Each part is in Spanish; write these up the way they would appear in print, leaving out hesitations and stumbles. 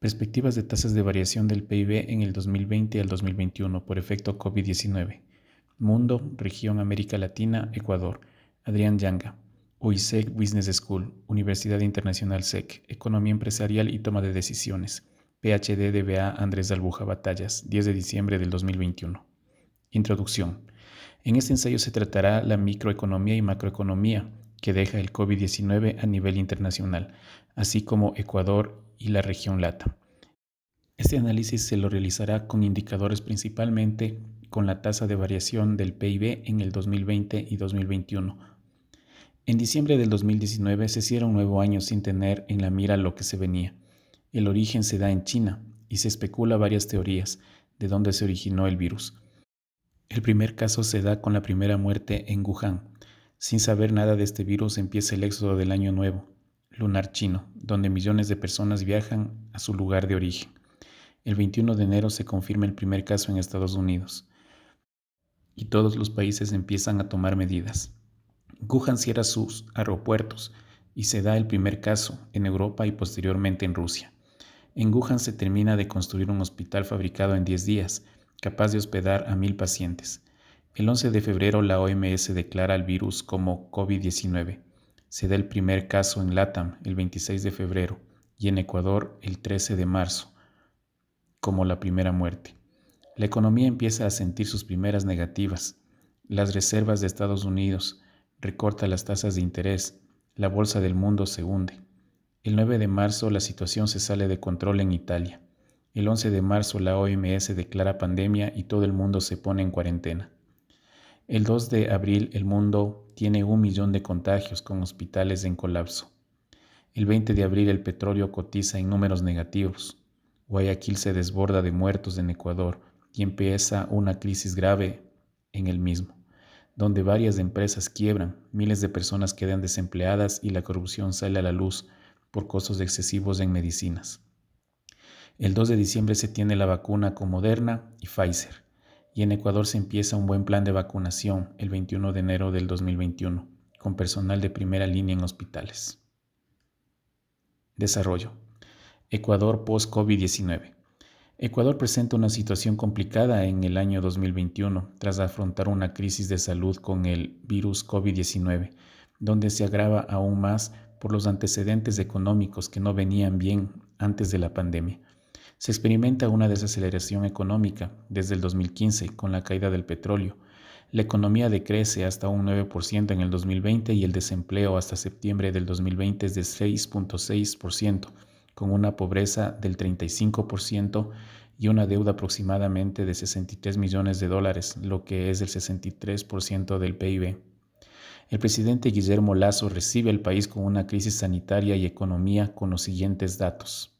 Perspectivas de tasas de variación del PIB en el 2020 al 2021 por efecto COVID-19. Mundo, Región América Latina, Ecuador. Adrián Yanga. UISEC Business School, Universidad Internacional SEC, Economía Empresarial y Toma de Decisiones. PhD DBA Andrés Albuja Batallas, 10 de diciembre del 2021. Introducción. En este ensayo se tratará la microeconomía y macroeconomía que deja el COVID-19 a nivel internacional, así como Ecuador y la región LATAM. Este análisis se lo realizará con indicadores principalmente con la tasa de variación del PIB en el 2020 y 2021. En diciembre del 2019 se cierra un nuevo año sin tener en la mira lo que se venía. El origen se da en China y se especula varias teorías de dónde se originó el virus. El primer caso se da con la primera muerte en Wuhan. Sin saber nada de este virus empieza el éxodo del Año Nuevo, lunar chino, donde millones de personas viajan a su lugar de origen. El 21 de enero se confirma el primer caso en Estados Unidos y todos los países empiezan a tomar medidas. Wuhan cierra sus aeropuertos y se da el primer caso en Europa y posteriormente en Rusia. En Wuhan se termina de construir un hospital fabricado en 10 días, capaz de hospedar a 1,000 pacientes. El 11 de febrero la OMS declara el virus como COVID-19. Se da el primer caso en LATAM el 26 de febrero y en Ecuador el 13 de marzo como la primera muerte. La economía empieza a sentir sus primeras negativas. Las reservas de Estados Unidos recorta las tasas de interés. La bolsa del mundo se hunde. El 9 de marzo la situación se sale de control en Italia. El 11 de marzo la OMS declara pandemia y todo el mundo se pone en cuarentena. El 2 de abril el mundo tiene 1 millón de contagios con hospitales en colapso. El 20 de abril el petróleo cotiza en números negativos. Guayaquil se desborda de muertos en Ecuador y empieza una crisis grave en el mismo, donde varias empresas quiebran, miles de personas quedan desempleadas y la corrupción sale a la luz por costos excesivos en medicinas. El 2 de diciembre se tiene la vacuna con Moderna y Pfizer, y en Ecuador se empieza un buen plan de vacunación el 21 de enero del 2021, con personal de primera línea en hospitales. Desarrollo. Ecuador post-COVID-19. Ecuador presenta una situación complicada en el año 2021 tras afrontar una crisis de salud con el virus COVID-19, donde se agrava aún más por los antecedentes económicos que no venían bien antes de la pandemia. Se experimenta una desaceleración económica desde el 2015 con la caída del petróleo. La economía decrece hasta un 9% en el 2020 y el desempleo hasta septiembre del 2020 es de 6.6%. Con una pobreza del 35% y una deuda aproximadamente de 63 millones de dólares, lo que es el 63% del PIB. El presidente Guillermo Lasso recibe al país con una crisis sanitaria y economía con los siguientes datos.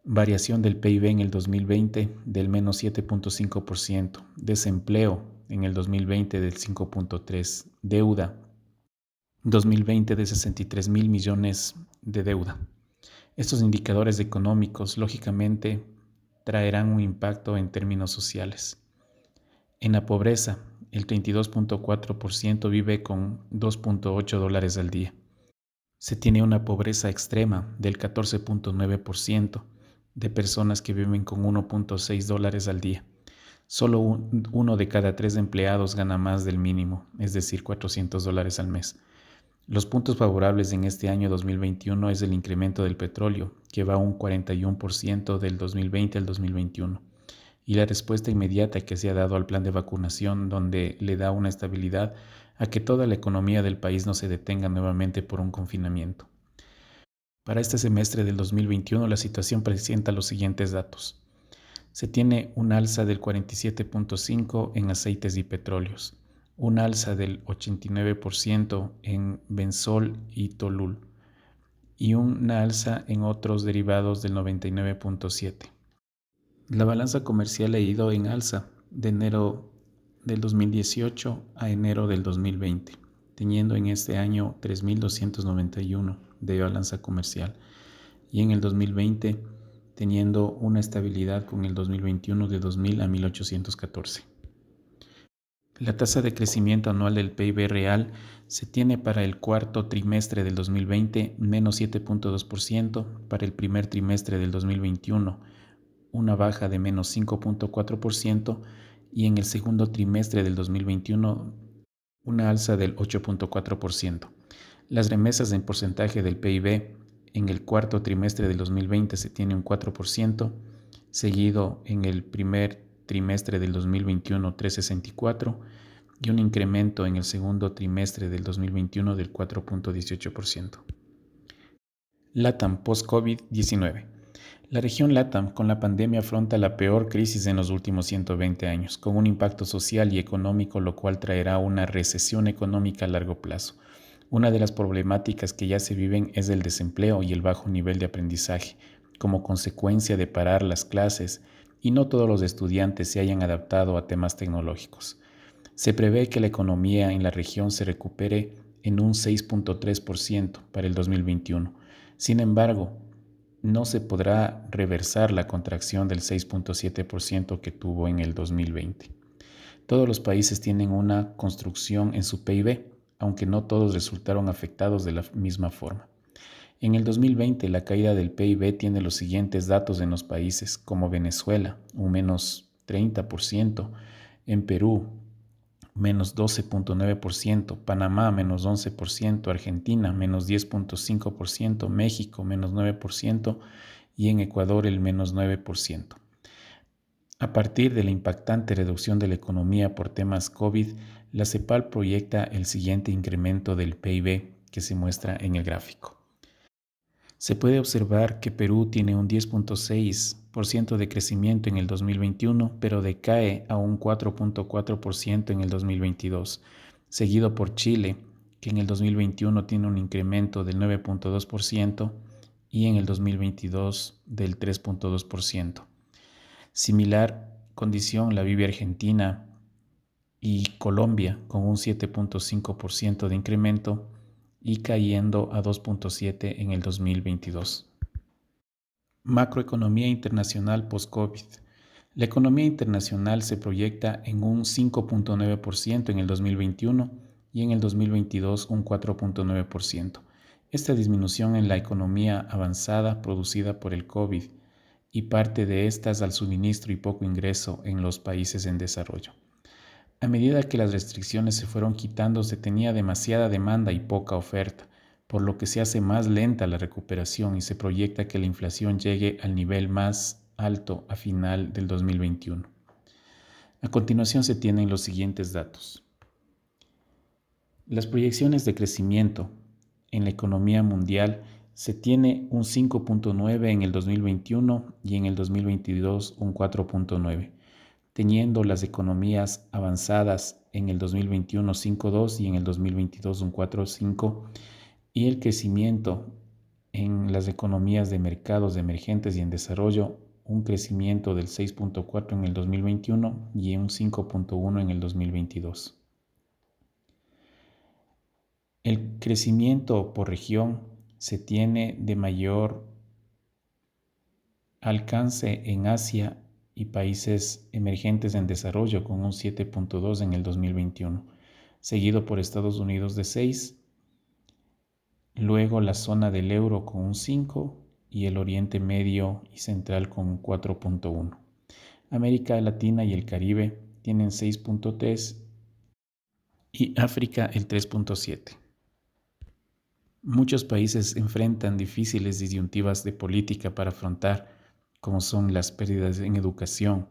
Variación del PIB en el 2020 del menos 7.5%, desempleo en el 2020 del 5.3%, deuda 2020 de 63 mil millones de deuda. Estos indicadores económicos, lógicamente, traerán un impacto en términos sociales. En la pobreza, el 32.4% vive con 2.8 dólares al día. Se tiene una pobreza extrema del 14.9% de personas que viven con 1.6 dólares al día. Solo uno de cada 3 empleados gana más del mínimo, es decir, 400 dólares al mes. Los puntos favorables en este año 2021 es el incremento del petróleo, que va a un 41% del 2020 al 2021, y la respuesta inmediata que se ha dado al plan de vacunación, donde le da una estabilidad a que toda la economía del país no se detenga nuevamente por un confinamiento. Para este semestre del 2021 la situación presenta los siguientes datos. Se tiene un alza del 47.5% en aceites y petróleos, un alza del 89% en benzol y tolul y una alza en otros derivados del 99.7%. La balanza comercial ha ido en alza de enero del 2018 a enero del 2020, teniendo en este año 3.291 de balanza comercial y en el 2020 teniendo una estabilidad con el 2021 de 2.000 a 1.814. La tasa de crecimiento anual del PIB real se tiene para el cuarto trimestre del 2020 menos 7.2%, para el primer trimestre del 2021 una baja de menos 5.4% y en el segundo trimestre del 2021 una alza del 8.4%. Las remesas en porcentaje del PIB en el cuarto trimestre del 2020 se tiene un 4%, seguido en el primer trimestre del 2021 3.64% y un incremento en el segundo trimestre del 2021 del 4.18%. LATAM post-COVID-19. La región LATAM con la pandemia afronta la peor crisis en los últimos 120 años, con un impacto social y económico, lo cual traerá una recesión económica a largo plazo. Una de las problemáticas que ya se viven es el desempleo y el bajo nivel de aprendizaje, como consecuencia de parar las clases y no todos los estudiantes se hayan adaptado a temas tecnológicos. Se prevé que la economía en la región se recupere en un 6.3% para el 2021. Sin embargo, no se podrá reversar la contracción del 6.7% que tuvo en el 2020. Todos los países tienen una construcción en su PIB, aunque no todos resultaron afectados de la misma forma. En el 2020, la caída del PIB tiene los siguientes datos en los países, como Venezuela, un menos 30%, en Perú, menos 12.9%, Panamá menos 11%, Argentina menos 10.5%, México menos 9% y en Ecuador el menos 9%. A partir de la impactante reducción de la economía por temas COVID, la CEPAL proyecta el siguiente incremento del PIB que se muestra en el gráfico. Se puede observar que Perú tiene un 10.6% de crecimiento en el 2021, pero decae a un 4.4% en el 2022, seguido por Chile, que en el 2021 tiene un incremento del 9.2% y en el 2022 del 3.2%. Similar condición la vive Argentina y Colombia, con un 7.5% de incremento y cayendo a 2.7 en el 2022. Macroeconomía internacional post-COVID. La economía internacional se proyecta en un 5.9% en el 2021 y en el 2022 un 4.9%. Esta disminución en la economía avanzada producida por el COVID y parte de estas al suministro y poco ingreso en los países en desarrollo. A medida que las restricciones se fueron quitando, se tenía demasiada demanda y poca oferta, por lo que se hace más lenta la recuperación y se proyecta que la inflación llegue al nivel más alto a final del 2021. A continuación se tienen los siguientes datos. Las proyecciones de crecimiento en la economía mundial se tiene un 5.9 en el 2021 y en el 2022 un 4.9. Teniendo las economías avanzadas en el 2021 5.2 y en el 2022 un 4.5 y el crecimiento en las economías de mercados emergentes y en desarrollo un crecimiento del 6.4 en el 2021 y un 5.1 en el 2022. El crecimiento por región se tiene de mayor alcance en Asia y países emergentes en desarrollo con un 7.2 en el 2021, seguido por Estados Unidos de 6, luego la zona del euro con un 5 y el Oriente Medio y Central con un 4.1. América Latina y el Caribe tienen 6.3 y África el 3.7. Muchos países enfrentan difíciles disyuntivas de política para afrontar, como son las pérdidas en educación,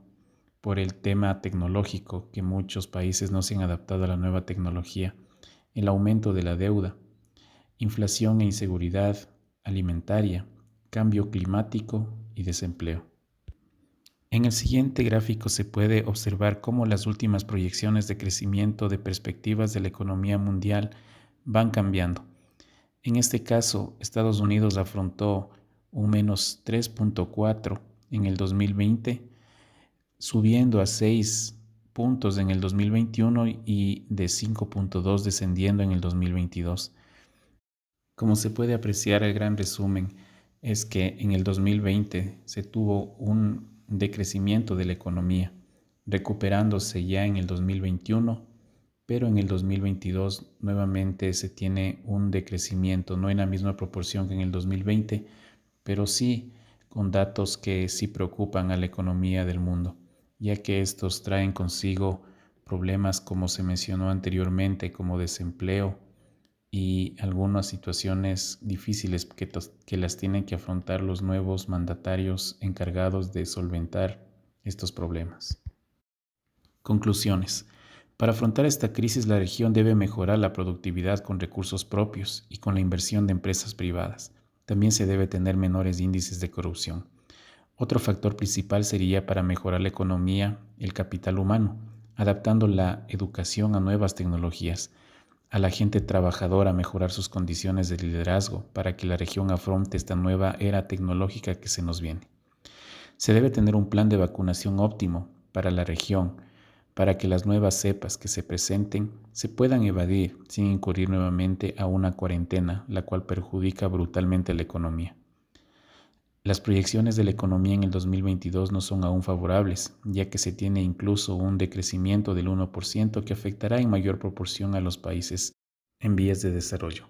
por el tema tecnológico, que muchos países no se han adaptado a la nueva tecnología, el aumento de la deuda, inflación e inseguridad alimentaria, cambio climático y desempleo. En el siguiente gráfico se puede observar cómo las últimas proyecciones de crecimiento de perspectivas de la economía mundial van cambiando. En este caso, Estados Unidos afrontó un menos 3.4 en el 2020, subiendo a 6 puntos en el 2021 y de 5.2 descendiendo en el 2022. Como se puede apreciar, el gran resumen es que en el 2020 se tuvo un decrecimiento de la economía, recuperándose ya en el 2021 pero en el 2022 nuevamente se tiene un decrecimiento, no en la misma proporción que en el 2020, pero sí con datos que sí preocupan a la economía del mundo, ya que estos traen consigo problemas como se mencionó anteriormente, como desempleo y algunas situaciones difíciles que las tienen que afrontar los nuevos mandatarios encargados de solventar estos problemas. Conclusiones. Para afrontar esta crisis, la región debe mejorar la productividad con recursos propios y con la inversión de empresas privadas. También se debe tener menores índices de corrupción. Otro factor principal sería para mejorar la economía, el capital humano, adaptando la educación a nuevas tecnologías, a la gente trabajadora a mejorar sus condiciones de liderazgo para que la región afronte esta nueva era tecnológica que se nos viene. Se debe tener un plan de vacunación óptimo para la región, para que las nuevas cepas que se presenten se puedan evadir sin incurrir nuevamente a una cuarentena, la cual perjudica brutalmente la economía. Las proyecciones de la economía en el 2022 no son aún favorables, ya que se tiene incluso un decrecimiento del 1% que afectará en mayor proporción a los países en vías de desarrollo.